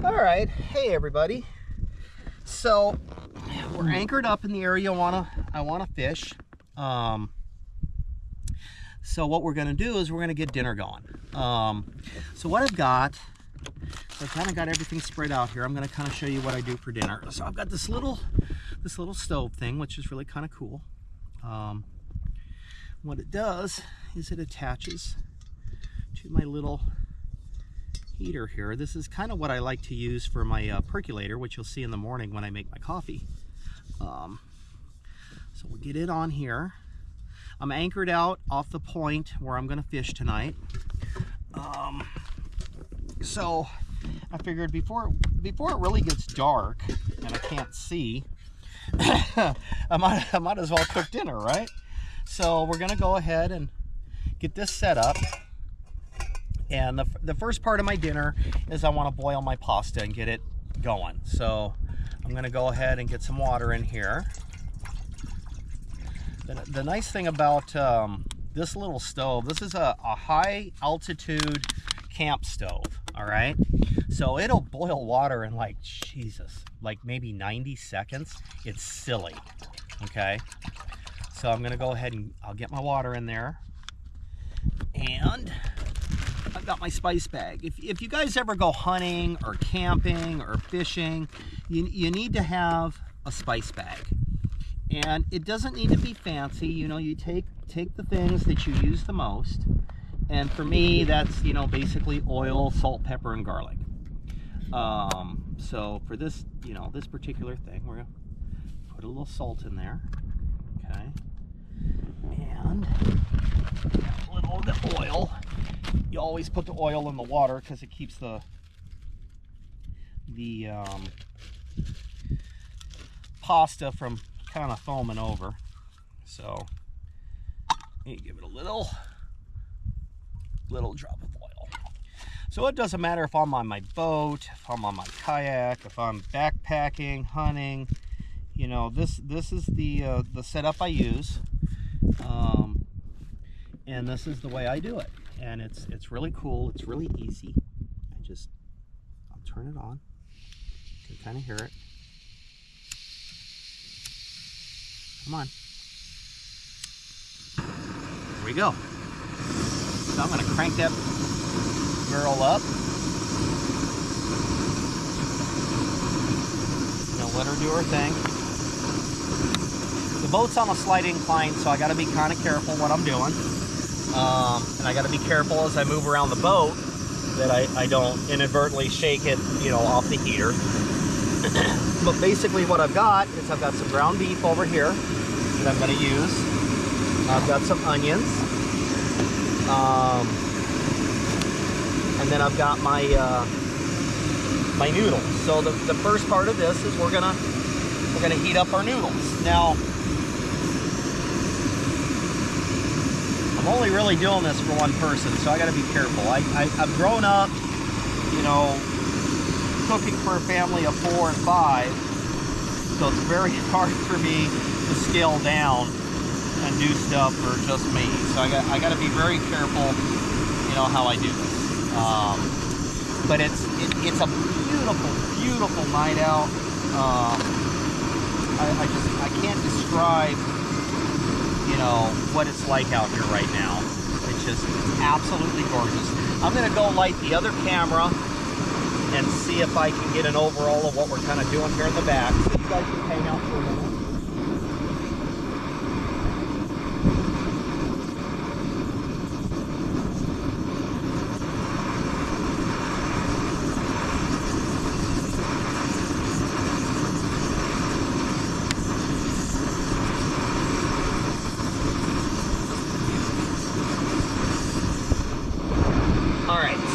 All right, hey everybody. So we're anchored up in the area I wanna fish. So what we're gonna do is we're gonna get dinner going. So what I've got, I've kind of got everything spread out here. I'm gonna kind of show you what I do for dinner. So I've got this little stove thing, which is really kind of cool. What it does is it attaches to my little heater here. This is kind of what I like to use for my percolator, which you'll see in the morning when I make my coffee. So we'll get it on here. I'm anchored out off the point where I'm going to fish tonight. So I figured before it really gets dark and I can't see, I might as well cook dinner, right? So we're going to go ahead and get this set up. And the first part of my dinner is I want to boil my pasta and get it going. So I'm going to go ahead and get some water in here. The nice thing about this little stove, this is a high altitude camp stove, all right? So it'll boil water in like, Jesus, like maybe 90 seconds. It's silly, okay? So I'm going to go ahead and I'll get my water in there. And I've got my spice bag. If you guys ever go hunting or camping or fishing, you need to have a spice bag. And it doesn't need to be fancy. You know, you take the things that you use the most. And for me, that's, you know, basically oil, salt, pepper, and garlic. So for this, you know, this particular thing, we're gonna put a little salt in there. Okay. And a little bit of oil. You always put the oil in the water because it keeps the pasta from kind of foaming over. So you give it a little drop of oil. So it doesn't matter if I'm on my boat, if I'm on my kayak, if I'm backpacking, hunting. You know, this is the setup I use, and this is the way I do it. And it's really cool. It's really easy. I'll turn it on. You can kind of hear it. Come on. There we go. So I'm going to crank that girl up. Let her do her thing. The boat's on a slight incline, so I got to be kind of careful what I'm doing. And I got to be careful as I move around the boat that I don't inadvertently shake it, you know, off the heater. But basically what I've got is I've got some ground beef over here that I'm going to use. I've got some onions. And then I've got my my noodles. So the first part of this is we're gonna heat up our noodles. Now I'm only really doing this for one person, so I got to be careful. I've grown up, you know, cooking for a family of 4 and 5, so it's very hard for me to scale down and do stuff for just me. So I got to be very careful, you know, how I do this. But it's a beautiful night out. I can't describe, you know, what it's like out here right now. It's absolutely gorgeous. I'm gonna go light the other camera and see if I can get an overall of what we're kind of doing here in the back. So you guys can hang out for a minute.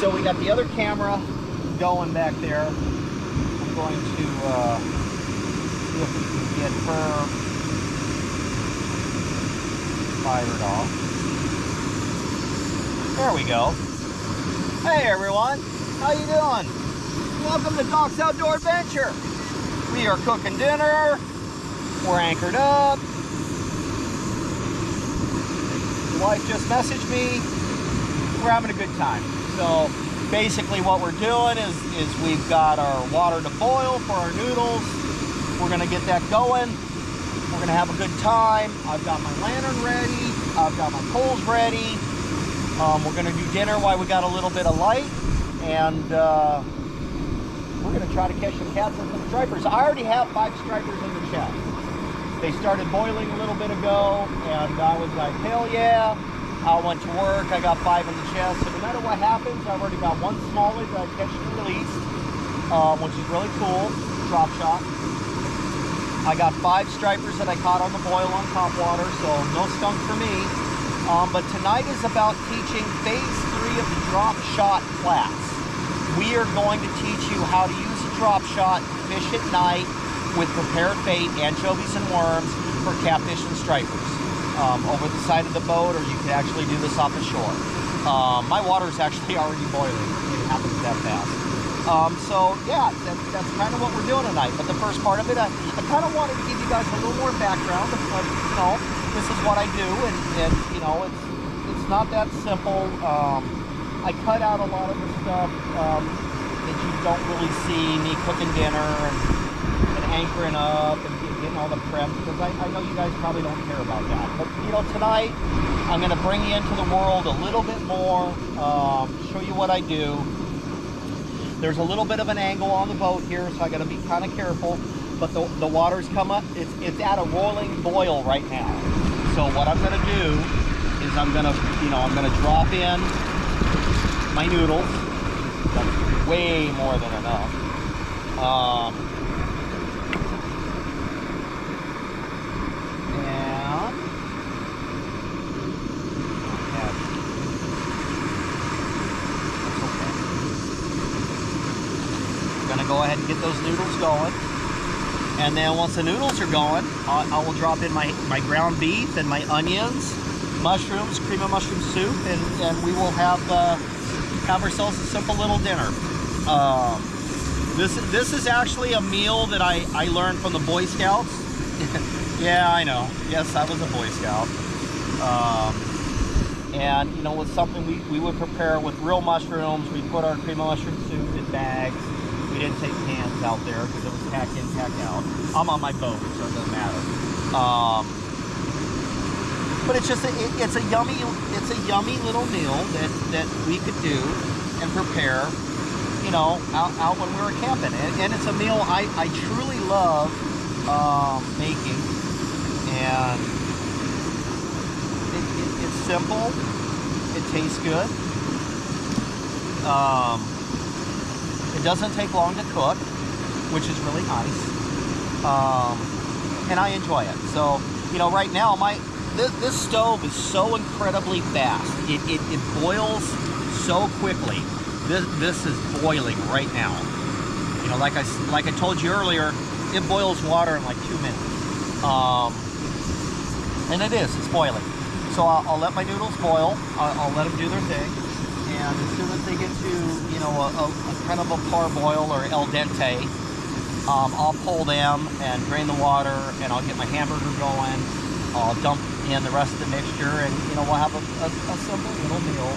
So we got the other camera going back there. I'm going to see if we can get her fired off. There we go. Hey everyone, how you doing? Welcome to Doc's Outdoor Adventure. We are cooking dinner. We're anchored up. The wife just messaged me. We're having a good time. So basically what we're doing is we've got our water to boil for our noodles. We're gonna get that going. We're gonna have a good time. I've got my lantern ready. I've got my coals ready. We're gonna do dinner while we got a little bit of light, and we're gonna try to catch some cats and some stripers. I already have 5 stripers in the chest. They started boiling a little bit ago, and I was like, hell yeah. I went to work, I got 5 in the chest, so no matter what happens, I've already got 1 smaller that I catch and release, which is really cool, drop shot. I got 5 stripers that I caught on the boil on top water, so no skunk for me. But tonight is about teaching phase 3 of the drop shot class. We are going to teach you how to use a drop shot, fish at night, with prepared bait, anchovies and worms for catfish and stripers. Over the side of the boat, or you can actually do this off the shore. My water is actually already boiling. It happens that fast. So yeah, that's kind of what we're doing tonight. But the first part of it, I kind of wanted to give you guys a little more background of, you know, this is what I do, and you know, it's not that simple. I cut out a lot of the stuff that you don't really see me cooking dinner and anchoring up and getting all the prep, because I know you guys probably don't care about that. But you know, tonight I'm going to bring you into the world a little bit more, show you what I do. There's a little bit of an angle on the boat here, so I got to be kind of careful. But the water's come up. It's at a rolling boil right now. So what I'm going to do is I'm going to drop in my noodles. That's way more than enough. Go ahead and get those noodles going, and then once the noodles are going, I will drop in my ground beef and my onions, mushrooms, cream of mushroom soup, and we will have ourselves a simple little dinner. This is actually a meal that I learned from the Boy Scouts. Yeah, I know. Yes, I was a Boy Scout. And you know, it's something we would prepare with real mushrooms. We put our cream of mushroom soup in bags. We didn't take cans out there because it was pack in, pack out. I'm on my boat, so it doesn't matter. But it's just it's a yummy little meal that we could do and prepare, you know, out when we were camping. And it's a meal I truly love making, and it's simple. It tastes good. It doesn't take long to cook, which is really nice, and I enjoy it. So, you know, right now this stove is so incredibly fast. It boils so quickly. This is boiling right now. You know, like I told you earlier, it boils water in like 2 minutes, and it's boiling. So I'll let my noodles boil. I'll let them do their thing. And as soon as they get to, you know, a kind of a parboil or al dente, I'll pull them and drain the water, and I'll get my hamburger going. I'll dump in the rest of the mixture, and you know, we'll have a simple little meal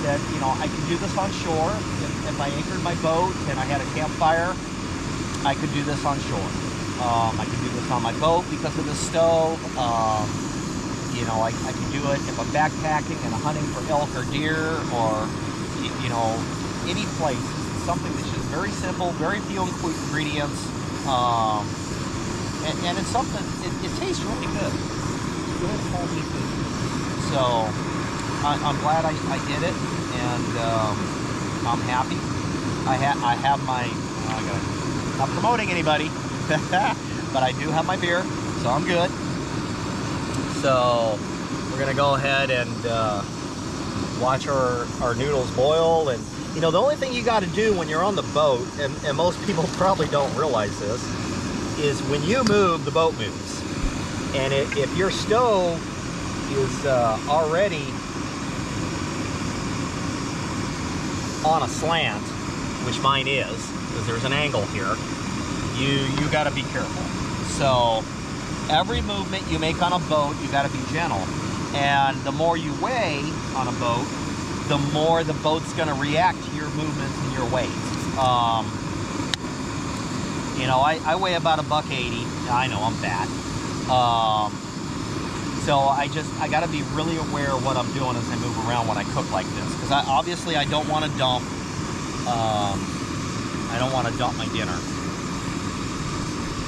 that, you know, I can do this on shore. If I anchored my boat and I had a campfire, I could do this on shore. I could do this on my boat because of the stove. You know, I can do it if I'm backpacking and I'm hunting for elk or deer, or, you know, any place. It's something that's just very simple, very few ingredients, and it's something, it tastes really good. It's good, homey food. So, I'm glad I did it, and I'm happy. I have my, not promoting anybody, but I do have my beer, so I'm good. So we're gonna go ahead and watch our noodles boil. And you know, the only thing you got to do when you're on the boat, and most people probably don't realize this, is when you move, the boat moves. And if your stove is already on a slant, which mine is, because there's an angle here, you got to be careful. So every movement you make on a boat, you got to be gentle. And the more you weigh on a boat, the more the boat's going to react to your movements and your weight. You know, I weigh about $180. I know I'm fat. So I got to be really aware of what I'm doing as I move around when I cook like this, because obviously I don't want to dump. I don't want to dump my dinner.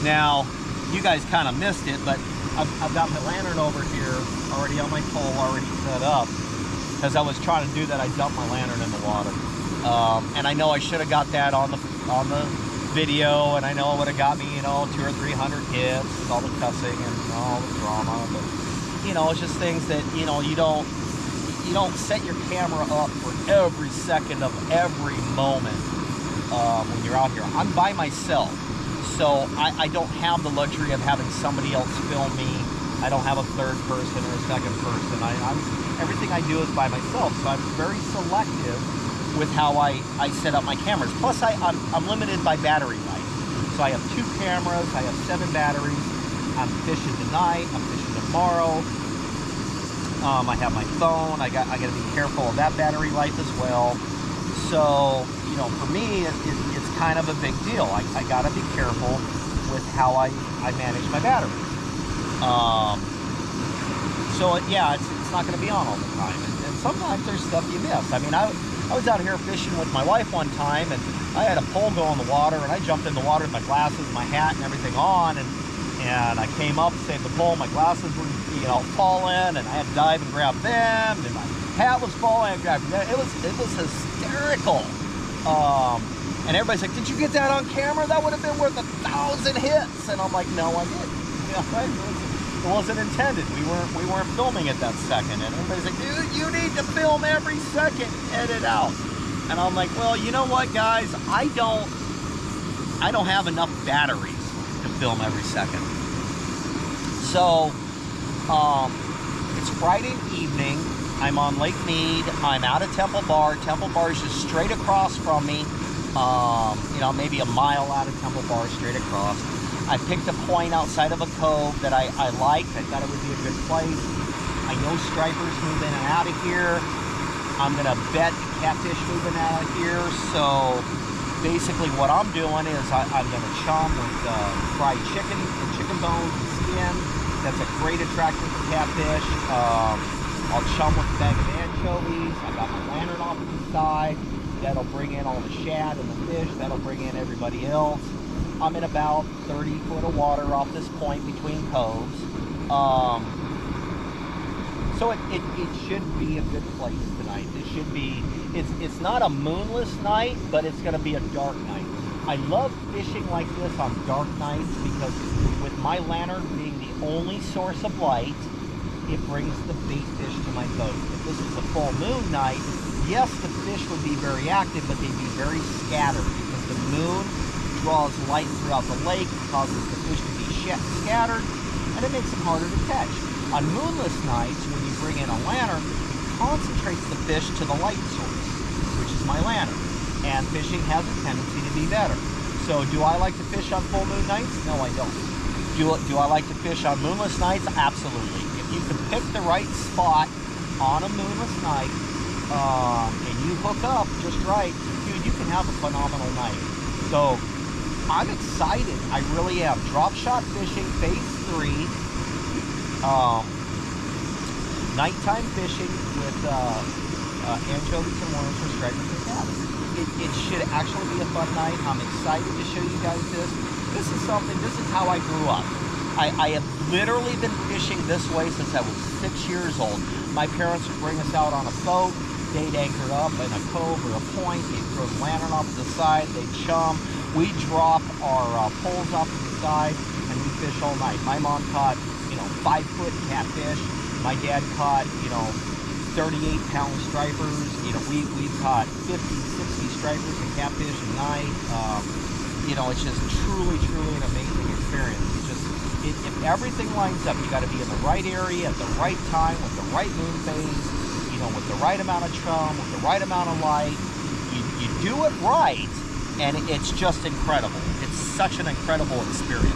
Now, you guys kind of missed it, but I've got my lantern over here already on my pole, already set up. As I was trying to do that, I dumped my lantern in the water. And I know I should have got that on the video, and I know it would have got me, you know, 200 or 300 hits with all the cussing and all the drama. But you know, it's just things that, you know, you don't set your camera up for every second of every moment when you're out here. I'm by myself, so I don't have the luxury of having somebody else film me. I don't have a third person or a second person. Everything I do is by myself, so I'm very selective with how I set up my cameras. Plus, I'm limited by battery life. So I have 2 cameras, I have 7 batteries. I'm fishing tonight, I'm fishing tomorrow. I have my phone. I got to be careful of that battery life as well. So, you know, for me, it's kind of a big deal. I got to be careful with how I manage my battery. So yeah, it's not going to be on all the time, and sometimes there's stuff you miss. I mean, I was out here fishing with my wife one time, and I had a pole go in the water, and I jumped in the water with my glasses, my hat, and everything on, and I came up, saved the pole. My glasses were, you know, falling, and I had to dive and grab them, and my hat was falling and grabbed them. It was hysterical. And everybody's like, "Did you get that on camera? That would have been worth 1,000 hits." And I'm like, "No, I didn't. You know, it wasn't intended. We weren't filming it that second." And everybody's like, "Dude, you need to film every second, edit out." And I'm like, "Well, you know what, guys? I don't have enough batteries to film every second." So, it's Friday evening. I'm on Lake Mead. I'm out of Temple Bar. Temple Bar is just straight across from me. You know, maybe a mile out of Temple Bar, straight across. I picked a point outside of a cove that I liked. I thought it would be a good place. I know stripers move in and out of here. I'm gonna bet catfish moving out of here. So basically what I'm doing is I'm gonna chum with fried chicken and chicken bones and skin. That's a great attractant for catfish. I'll chum with a bag of anchovies. I got my lantern off to the side. That'll bring in all the shad and the fish. That'll bring in everybody else. I'm in about 30 foot of water off this point between coves. So it should be a good place tonight. It should be, it's not a moonless night, but it's gonna be a dark night. I love fishing like this on dark nights because with my lantern being the only source of light, it brings the bait fish to my boat. If this is a full moon night, yes, the fish would be very active, but they'd be very scattered because the moon draws light throughout the lake, causes the fish to be scattered, and it makes them harder to catch. On moonless nights, when you bring in a lantern, it concentrates the fish to the light source, which is my lantern, and fishing has a tendency to be better. So do I like to fish on full moon nights? No, I don't. Do I like to fish on moonless nights? Absolutely. If you can pick the right spot on a moonless night, and you hook up just right, dude, you can have a phenomenal night. So I'm excited. I really am. Drop shot fishing phase 3. Nighttime fishing with anchovies and worms for stripers and bass. It should actually be a fun night. I'm excited to show you guys this. This is how I grew up. I have literally been fishing this way since I was 6 years old. My parents would bring us out on a boat. They'd anchor up in a cove or a point. They'd throw the lantern off to the side. They'd chum. We'd drop our poles off to the side, and we'd fish all night. My mom caught, 5-foot catfish. My dad caught, 38-pound stripers. We've caught 50, 60 stripers and catfish a night. It's just truly, truly an amazing experience. If everything lines up, you got to be in the right area at the right time with the right moon phase, with the right amount of chum, with the right amount of light. You do it right, and it's just incredible. It's such an incredible experience.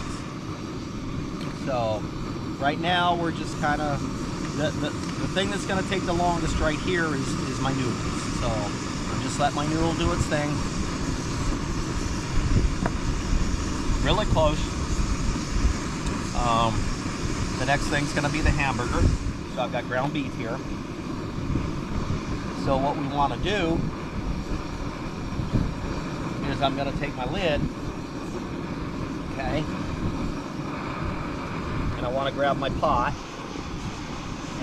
So right now we're just kind of the thing that's going to take the longest right here is my noodles. So I'll just let my noodle do its thing. Really close. The next thing's going to be the hamburger. So I've got ground beef here. So what we want to do is I'm going to take my lid, okay, and I want to grab my pot,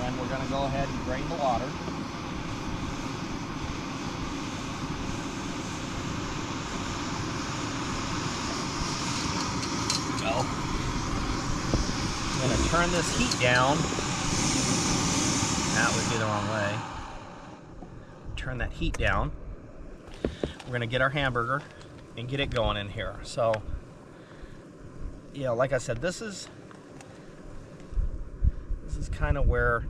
and we're going to go ahead and drain the water. Go. I'm going to turn this heat down. That would be the wrong way. Turn that heat down. We're going to get our hamburger and get it going in here. So, yeah, like I said, this is kind of where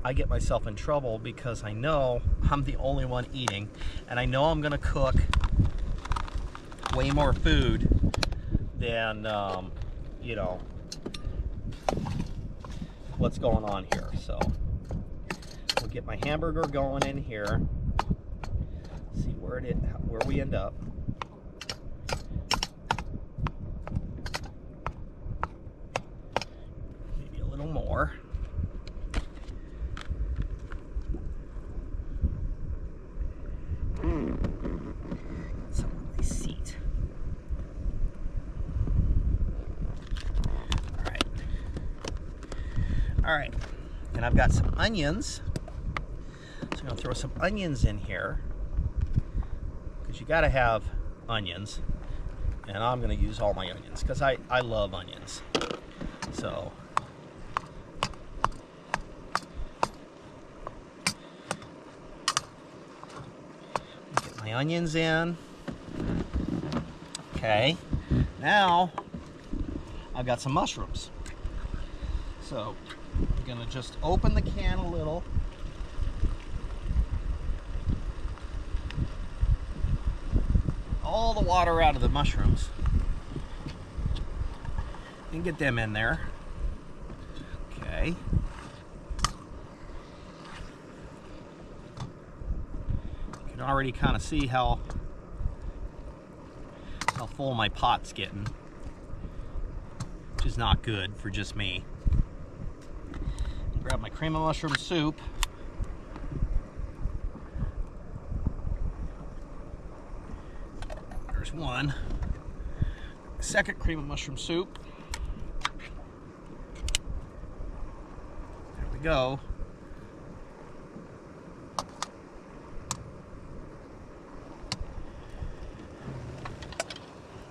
I get myself in trouble, because I know I'm the only one eating, and I know I'm going to cook way more food than, you know, what's going on here. So we'll get my hamburger going in here, see where we end up. Maybe a little more. Some of my seat. All right, and I've got some onions, so I'm gonna throw some onions in here, because you gotta have onions, and I'm gonna use all my onions, because I love onions. So get my onions in. Okay, now I've got some mushrooms. So I'm gonna just open the can a little. All the water out of the mushrooms. And get them in there. Okay. You can already kind of see how full my pot's getting, which is not good for just me. Grab my cream of mushroom soup. There's one. Second cream of mushroom soup. There we go.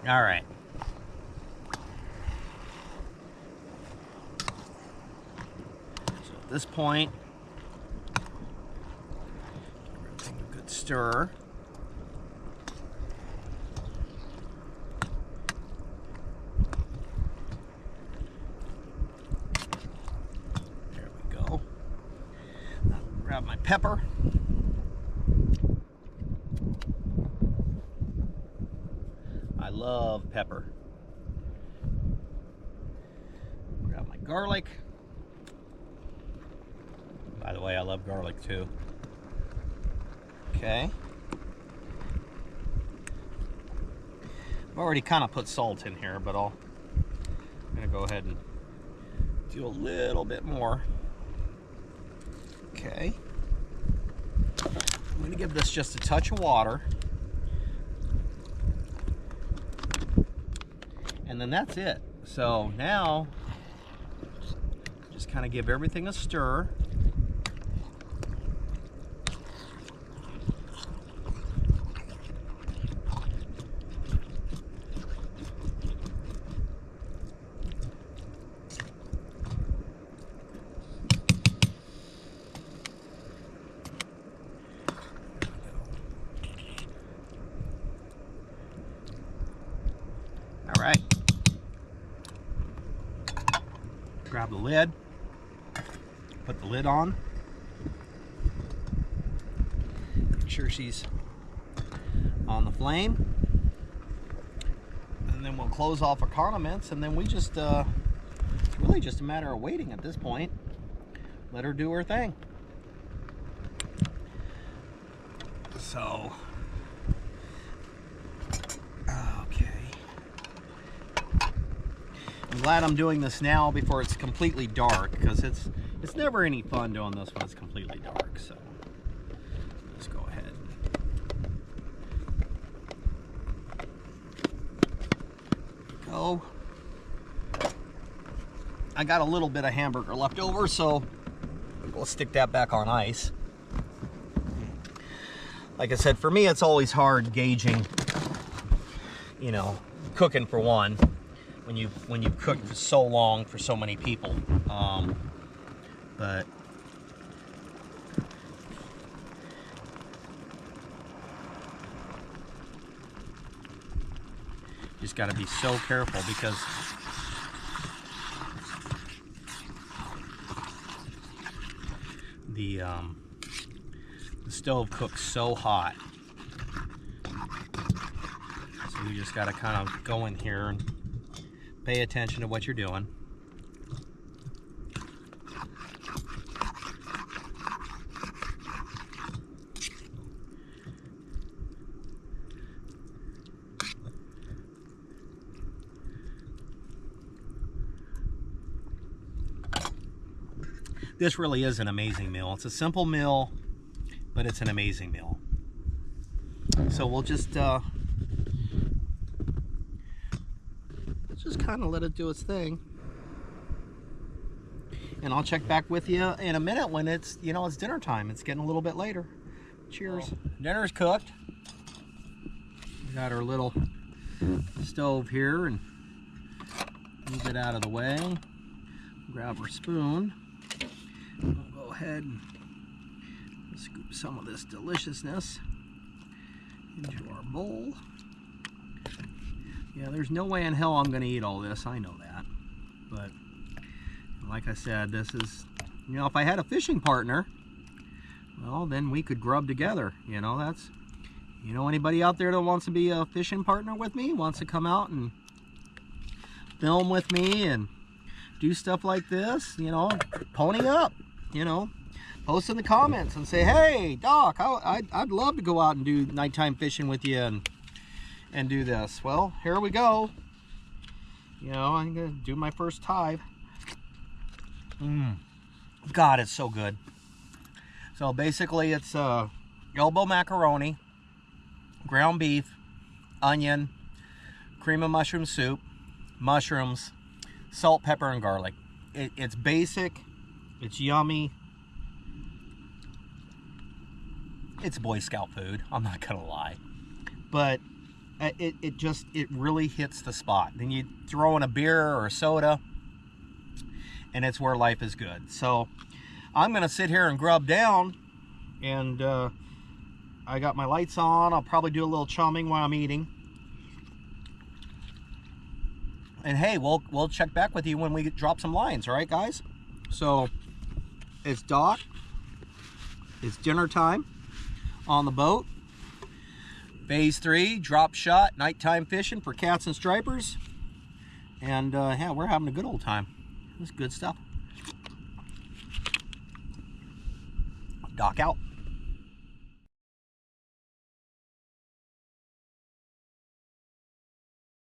All right. At this point, give everything a good stir. There we go. Now grab my pepper. I love pepper. Grab my garlic. By the way, I love garlic too. Okay. I've already kind of put salt in here, but I'm gonna go ahead and do a little bit more. Okay. I'm gonna give this just a touch of water. And then that's it. So now, just kind of give everything a stir. All right. Grab the lid, put the lid on, make sure she's on the flame, and then we'll close off our condiments, and then we just, it's really just a matter of waiting at this point. let her do her thing. So, okay. I'm glad I'm doing this now before it's completely dark, because it's never any fun doing this when it's completely dark. So let's go ahead. Go. I got a little bit of hamburger left over, so we'll stick that back on ice. Like I said, for me, it's always hard gauging, you know, cooking for one, when you cook for so long for so many people. But just got to be so careful, because the stove cooks so hot, so you just got to kind of go in here and pay attention to what you're doing. This really is an amazing meal. It's a simple meal, but it's an amazing meal. So we'll just kind of let it do its thing. And I'll check back with you in a minute when it's, you know, it's dinner time. It's getting a little bit later. Cheers. Well, dinner's cooked. We got our little stove here, and move it out of the way. Grab our spoon. We'll go ahead and scoop some of this deliciousness into our bowl. Yeah, there's no way in hell I'm going to eat all this. I know that. But like I said, this is, you know, if I had a fishing partner, well, then we could grub together. You know, that's, you know, anybody out there that wants to be a fishing partner with me, wants to come out and film with me and do stuff like this, you know, pony up, you know, post in the comments and say, hey, Doc, I'd love to go out and do nighttime fishing with you and do this. Well, here we go. You know, I'm gonna do my first tithe. God, it's so good. So basically it's elbow macaroni, ground beef, onion, cream of mushroom soup, mushrooms, salt, pepper, and garlic. It's basic, it's yummy. It's Boy Scout food, I'm not gonna lie. But it really hits the spot. Then you throw in a beer or a soda, and it's where life is good. So I'm gonna sit here and grub down, and I got my lights on. I'll probably do a little chumming while I'm eating. And hey, we'll check back with you when we drop some lines, all right, guys? So it's Doc. It's dinner time on the boat. Phase 3, drop shot, nighttime fishing for cats and stripers. And yeah, we're having a good old time. It's good stuff. Doc out.